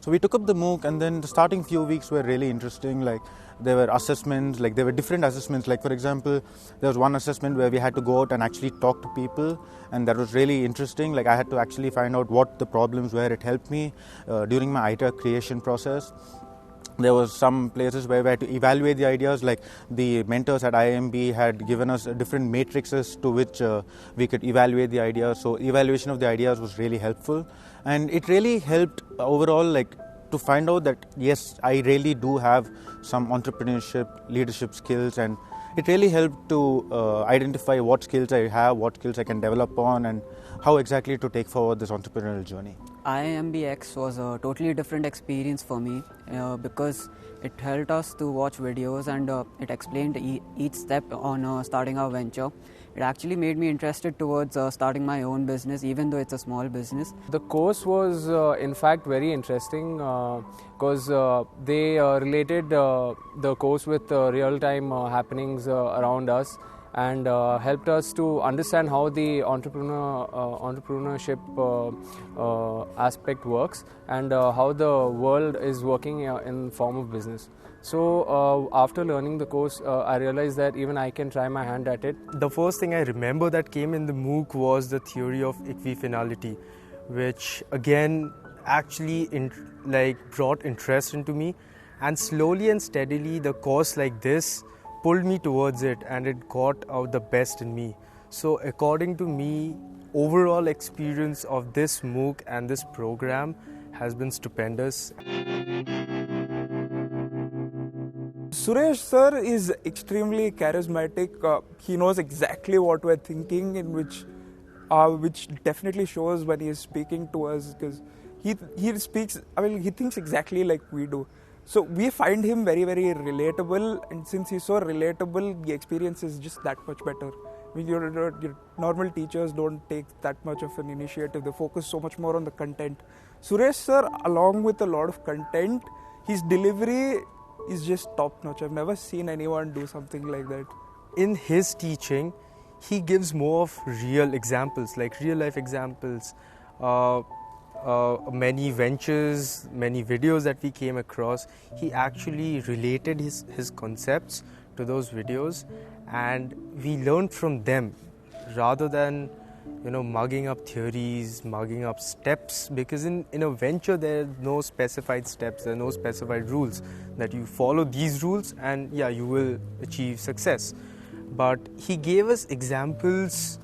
So we took up the MOOC, and then the starting few weeks were really interesting. Like there were assessments, like there were different assessments. Like for example, there was one assessment where we had to go out and actually talk to people, and that was really interesting. Like I had to actually find out what the problems were. It helped me during my idea creation process. There was some places where we had to evaluate the ideas, like the mentors at IIMB had given us different matrices to which we could evaluate the ideas. So evaluation of the ideas was really helpful, and it really helped overall, like to find out that yes, I really do have some entrepreneurship, leadership skills, and it really helped to identify what skills I have, what skills I can develop on, and how exactly to take forward this entrepreneurial journey. IIMBx was a totally different experience for me because it helped us to watch videos, and it explained each step on starting our venture. It actually made me interested towards starting my own business, even though it's a small business. The course was in fact very interesting because they related the course with real-time happenings around us, and helped us to understand how the entrepreneurship aspect works, and how the world is working in form of business. So after learning the course, I realized that even I can try my hand at it. The first thing I remember that came in the MOOC was the theory of equifinality, which again actually brought interest into me, and slowly and steadily the course like this pulled me towards it, and it got out the best in me. So according to me, overall experience of this MOOC and this program has been stupendous. Suresh sir is extremely charismatic. He knows exactly what we're thinking, in which definitely shows when he is speaking to us, because he speaks. He thinks exactly like we do. So we find him very, very relatable, and since he's so relatable, the experience is just that much better. Your normal teachers don't take that much of an initiative. They focus so much more on the content. Suresh sir, along with a lot of content, his delivery is just top notch. I've never seen anyone do something like that. In his teaching, he gives more of real examples, like real life examples. Many ventures, many videos that we came across, he actually related his concepts to those videos, and we learned from them rather than mugging up theories, mugging up steps, because in a venture there are no specified steps, there are no specified rules that you follow these rules and you will achieve success. But he gave us examples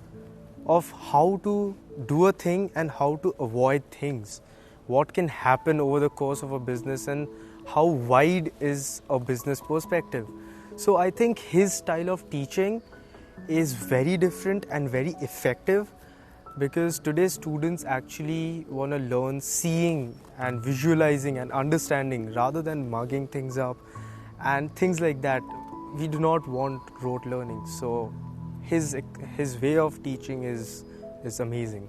of how to do a thing and how to avoid things, what can happen over the course of a business, and how wide is a business perspective. So I think his style of teaching is very different and very effective, because today's students actually want to learn seeing and visualizing and understanding rather than mugging things up and things like that. We do not want rote learning. So his way of teaching is amazing.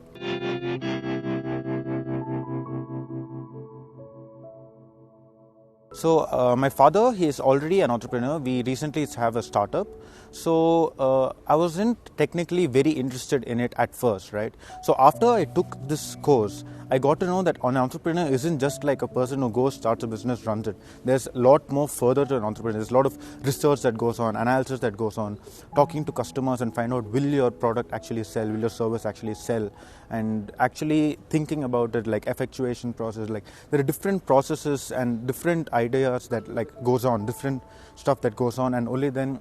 So my father, he is already an entrepreneur. We recently have a startup. So I wasn't technically very interested in it at first, right? So after I took this course, I got to know that an entrepreneur isn't just like a person who goes, starts a business, runs it. There's a lot more further to an entrepreneur. There's a lot of research that goes on, analysis that goes on, talking to customers and find out, will your product actually sell, will your service actually sell, and actually thinking about it, like effectuation process. Like there are different processes and different ideas that goes on, different stuff that goes on, and only then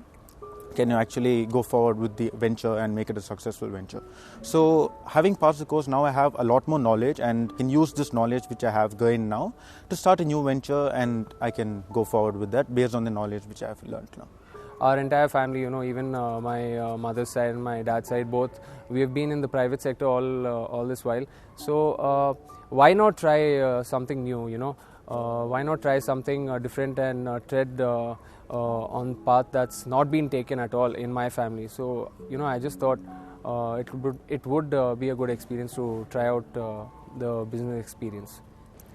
can you actually go forward with the venture and make it a successful venture. So having passed the course, now I have a lot more knowledge and can use this knowledge which I have gained now to start a new venture, and I can go forward with that based on the knowledge which I have learned now. Our entire family, even my mother's side and my dad's side, both, we have been in the private sector all this while. So why not try something new, why not try something different and tread on path that's not been taken at all in my family. So I just thought it would be a good experience to try out the business experience.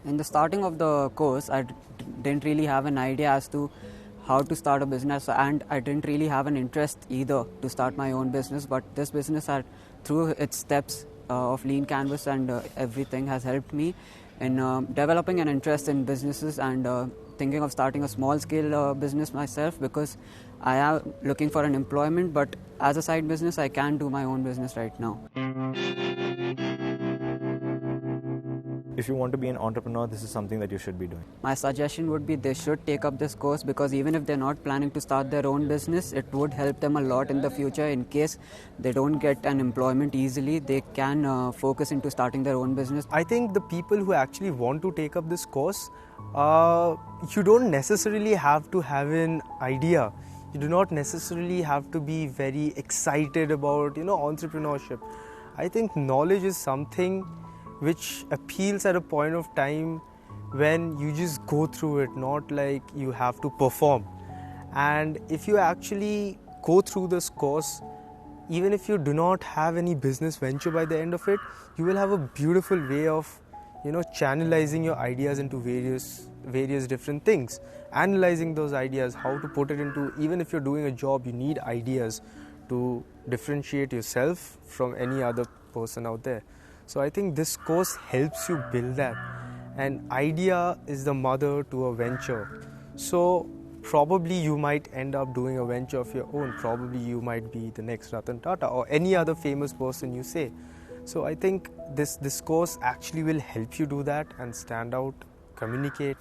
In the starting of the course, I didn't really have an idea as to how to start a business, and I didn't really have an interest either to start my own business. But this business, through its steps of lean canvas and everything, has helped me in developing an interest in businesses and thinking of starting a small scale business myself, because I am looking for an employment, but as a side business I can do my own business right now. If you want to be an entrepreneur, this is something that you should be doing. My suggestion would be they should take up this course, because even if they're not planning to start their own business, it would help them a lot in the future. In case they don't get an employment easily, they can focus into starting their own business. I think the people who actually want to take up this course, you don't necessarily have to have an idea. You do not necessarily have to be very excited about, entrepreneurship. I think knowledge is something which appeals at a point of time when you just go through it, not like you have to perform. And if you actually go through this course, even if you do not have any business venture by the end of it, you will have a beautiful way of channelizing your ideas into various different things, analyzing those ideas, how to put it into, even if you're doing a job, you need ideas to differentiate yourself from any other person out there. So I think this course helps you build that. An idea is the mother to a venture. So probably you might end up doing a venture of your own. Probably you might be the next Ratan Tata or any other famous person you say. So I think this course actually will help you do that and stand out, communicate.